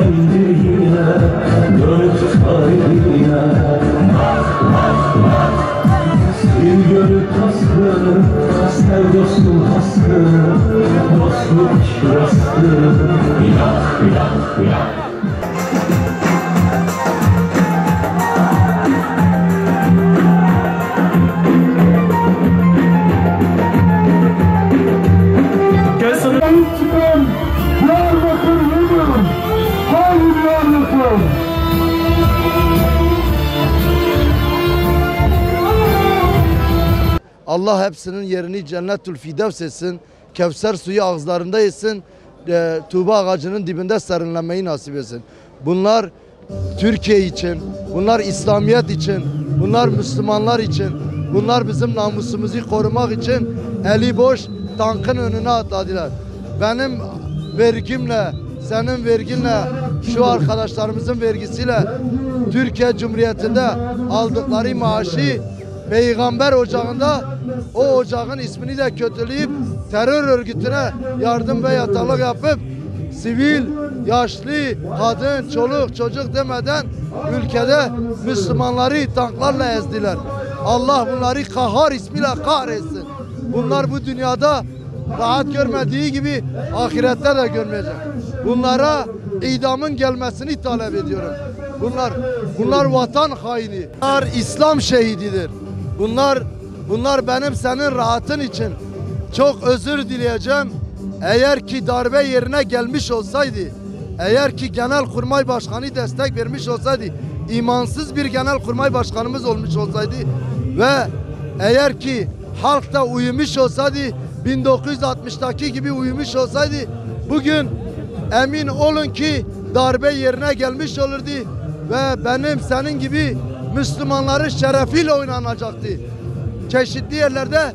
haydi yine dönüp haydiye. Bir gönül taskı, sev dostum haskı, dostluk şurası, yak yak yak. Allah hepsinin yerini cennetül fidevs etsin. Kevser suyu ağızlarında etsin. Tuğba ağacının dibinde serinlenmeyi nasip etsin. Bunlar Türkiye için, bunlar İslamiyet için, bunlar Müslümanlar için, bunlar bizim namusumuzu korumak için eli boş tankın önüne atladılar. Benim vergimle, senin verginle, şu arkadaşlarımızın vergisiyle Türkiye Cumhuriyeti'nde aldıkları maaşı Peygamber ocağında o ocağın ismini de kötüleyip terör örgütüne yardım ve yataklık yapıp sivil, yaşlı, kadın, çoluk, çocuk demeden ülkede Müslümanları tanklarla ezdiler. Allah bunları kahhar ismiyle kahretsin. Bunlar bu dünyada rahat görmediği gibi ahirette de görmeyecek. Bunlara idamın gelmesini talep ediyorum. Bunlar vatan haini. Bunlar İslam şehididir. Bunlar benim senin rahatın için çok özür dileyeceğim. Eğer ki darbe yerine gelmiş olsaydı, eğer ki Genelkurmay Başkanı destek vermiş olsaydı, imansız bir Genelkurmay Başkanımız olmuş olsaydı ve eğer ki halk da uyumuş olsaydı, 1960'taki gibi uyumuş olsaydı, bugün emin olun ki darbe yerine gelmiş olurdu ve benim senin gibi Müslümanların şerefiyle oynanacaktı. Çeşitli yerlerde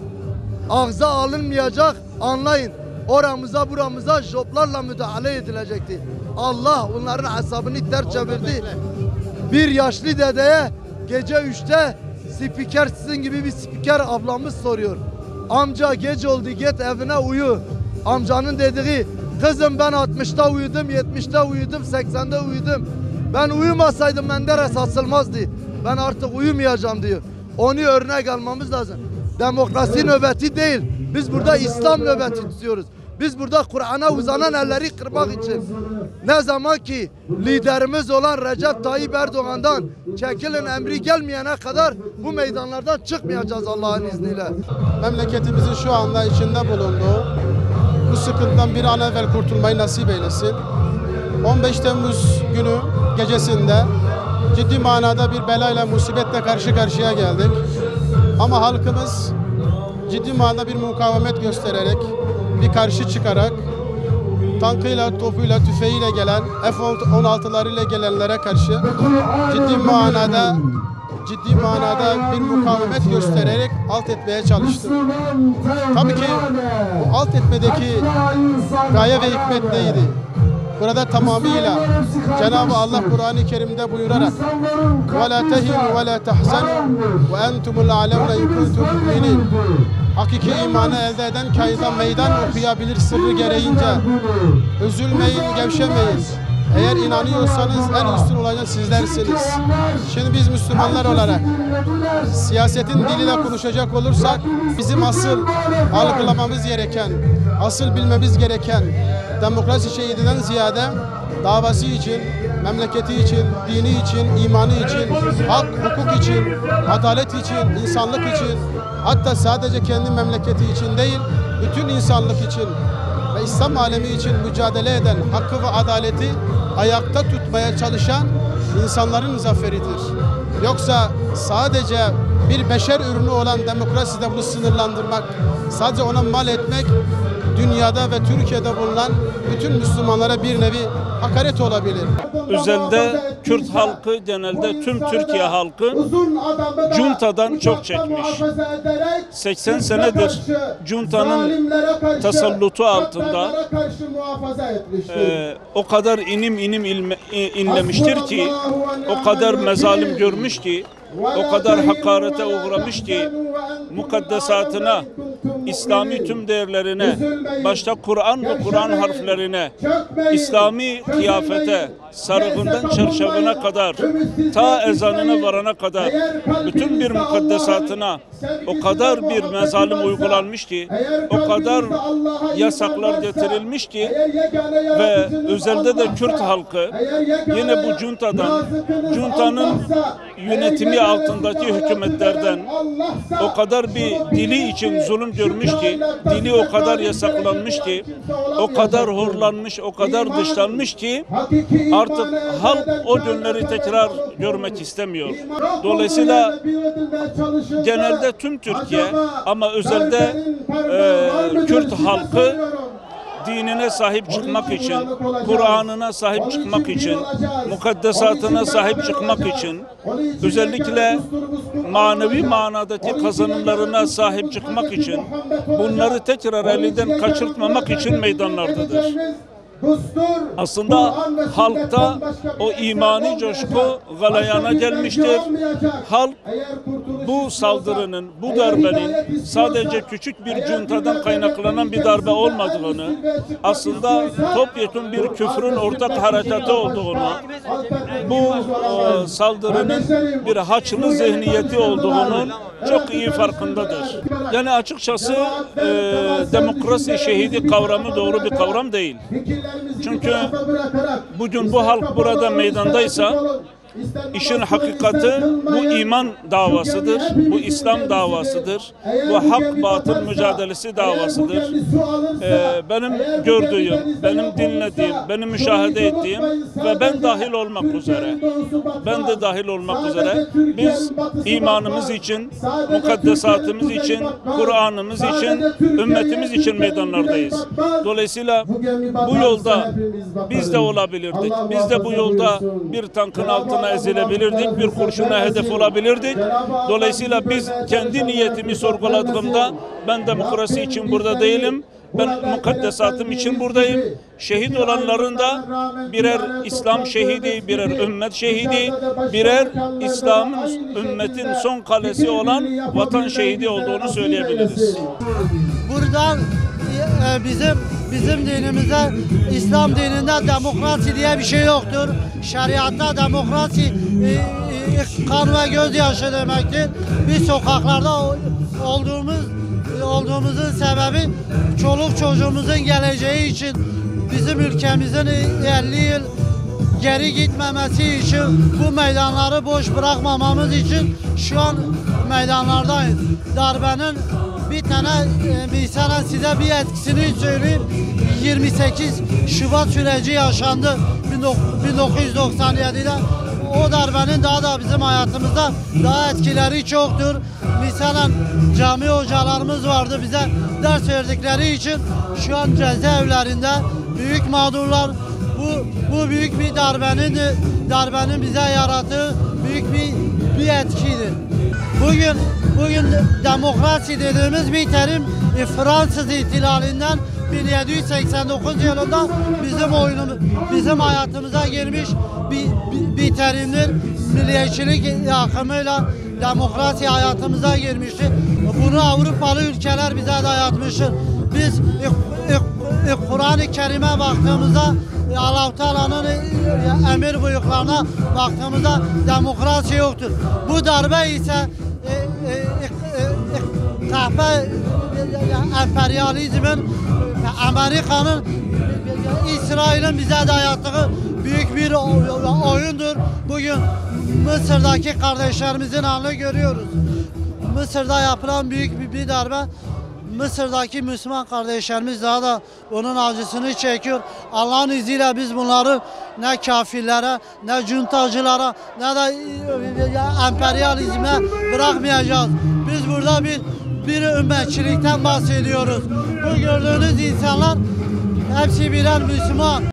ağza alınmayacak, anlayın. Oramıza buramıza joplarla müdahale edilecekti. Allah onların hesabını ters çevirdi. Bir yaşlı dedeye gece 3'te spiker, sizin gibi bir spiker ablamız soruyor. Amca gece oldu, git evine uyu. Amcanın dediği, kızım ben 60'ta uyudum, 70'te uyudum, 80'de uyudum. Ben uyumasaydım Menderes asılmazdı. Ben artık uyumayacağım diyor. Onu örnek almamız lazım. Demokrasi nöbeti değil. Biz burada İslam nöbeti tutuyoruz. Biz burada Kur'an'a uzanan elleri kırmak için. Ne zaman ki liderimiz olan Recep Tayyip Erdoğan'dan çekilin emri gelmeyene kadar bu meydanlardan çıkmayacağız Allah'ın izniyle. Memleketimizin şu anda içinde bulunduğu bu sıkıntıdan bir an evvel kurtulmayı nasip eylesin. 15 Temmuz günü gecesinde ciddi manada bir belayla, musibetle karşı karşıya geldik. Ama halkımız ciddi manada bir mukavemet göstererek, bir karşı çıkarak, tankıyla, topuyla, tüfeğiyle gelen, F-16'larıyla gelenlere karşı ciddi manada bir mukavemet göstererek alt etmeye çalıştı. Tabii ki bu alt etmedeki gaye ve hikmet neydi? Burada tamamıyla Cenab-ı Allah Kur'an-ı Kerim'de buyurarak وَلَا تَهِنُوا وَلَا تَحْزَنُوا وَاَنْتُمُ الْعَلَوْنَ يُكُنْتُمْ مُؤْمِنِينَ. Hakiki imanı elde eden kayda meydan okuyabilir sırrı gereğince. Üzülmeyin, gevşemeyin. Eğer inanıyorsanız en üstün olan sizlersiniz. Şimdi biz Müslümanlar olarak siyasetin diliyle konuşacak olursak bizim asıl algılamamız gereken, asıl bilmemiz gereken demokrasi şehidinden ziyade davası için, memleketi için, dini için, imanı için, hak, hukuk için, adalet için, insanlık için, hatta sadece kendi memleketi için değil, bütün insanlık için ve İslam alemi için mücadele eden, hakkı ve adaleti ayakta tutmaya çalışan insanların zaferidir. Yoksa sadece bir beşer ürünü olan demokraside bunu sınırlandırmak, sadece ona mal etmek, dünyada ve Türkiye'de bulunan bütün Müslümanlara bir nevi hakaret olabilir. Özellikle Kürt halkı, genelde tüm Türkiye halkı Cunta'dan çok çekmiş. 80 senedir Cunta'nın tasallutu altında o kadar inim inlemiştir ki, o kadar mezalim görmüş ki, o kadar hakarete uğramış ki, mukaddesatına, İslami tüm değerlerine, başta Kur'an ve Kur'an harflerine, İslami kıyafete, sarığından çarşafına kadar, ta ezanına varana kadar, bütün bir mukaddesatına o kadar bir mezalim uygulanmış ki, o kadar yasaklar getirilmiş ki ve özelde de Kürt halkı yine bu juntanın yönetimi altındaki hükümetlerden o kadar bir dili için zulüm görmüş ki, dili o kadar yasaklanmış ki, o kadar horlanmış, o kadar dışlanmış ki artık halk o günleri tekrar görmek istemiyor. Dolayısıyla genelde tüm Türkiye ama özelde Kürt halkı dinine sahip çıkmak için, Kur'an'ına sahip çıkmak için, mukaddesatına sahip çıkmak için, özellikle manevi manadaki kazanımlarına sahip çıkmak için, bunları tekrar elinden kaçırtmamak için meydanlardadır. Aslında halkta o imani coşku galayana gelmiştir. Halk bu saldırının, bu darbenin sadece küçük bir juntadan kaynaklanan bir darbe olmadığını, aslında topyekun bir küfrün ortak harekatı olduğunu, bu saldırının bir Haçlı zihniyeti olduğunun çok iyi farkındadır. Yani açıkçası demokrasi şehidi kavramı doğru bir kavram değil. Çünkü bugün bu halk burada meydandaysa İşin hakikati bu iman davasıdır, bu İslam davasıdır, bu hak batıl mücadelesi davasıdır. Benim gördüğüm, benim dinlediğim, benim müşahede ettiğim ve ben dahil olmak üzere, biz imanımız için, mukaddesatımız için, Kur'an'ımız için, ümmetimiz için meydanlardayız. Dolayısıyla bu yolda biz de olabilirdik. Biz de bu yolda bir tankın altına ezilebilirdik, bir kurşuna hedef olabilirdik. Dolayısıyla biz kendi niyetimi sorguladığımda ben demokrasi için burada değilim. Ben mukaddesatım için buradayım. Şehit olanların da birer İslam şehidi, birer ümmet şehidi, birer İslam'ın, ümmetin son kalesi olan vatan şehidi olduğunu söyleyebiliriz. Buradan bizim dinimizde, İslam dininde demokrasi diye bir şey yoktur. Şeriatta demokrasi kan ve gözyaşı demektir. Biz sokaklarda olduğumuzun sebebi çoluk çocuğumuzun geleceği için, bizim ülkemizin 50 yıl geri gitmemesi için, bu meydanları boş bırakmamamız için şu an meydanlardayız. Darbenin bir tane mesela size bir etkisini söyleyeyim. 28 Şubat süreci yaşandı 1997'de. O darbenin daha da bizim hayatımızda daha etkileri çoktur. Mesela cami hocalarımız vardı, bize ders verdikleri için şu an cezaevlerinde büyük mağdurlar. Bu büyük bir darbenin bize yarattığı büyük bir etkidir. Bugün demokrasi dediğimiz bir terim Fransız ihtilalinden 1789 yılında bizim hayatımıza girmiş bir terimdir. Milliyetçilik akımıyla demokrasi hayatımıza girmiştir. Bunu Avrupalı ülkeler bize dayatmıştır. Biz Kur'an-ı Kerim'e baktığımızda, Allah-u Teala'nın emir buyruklarına baktığımızda demokrasi yoktur. Bu darbe ise kahpe emperyalizmin, Amerika'nın, İsrail'in bize dayattığı büyük bir oyundur. Bugün Mısır'daki kardeşlerimizin halini görüyoruz. Mısır'da yapılan büyük bir darbe. Mısır'daki Müslüman kardeşlerimiz daha da onun acısını çekiyor. Allah'ın izniyle biz bunları ne kafirlere, ne cuntacılara, ne de emperyalizme bırakmayacağız. Biz burada bir ümmetçilikten bahsediyoruz. Bu gördüğünüz insanlar hepsi birer Müslüman.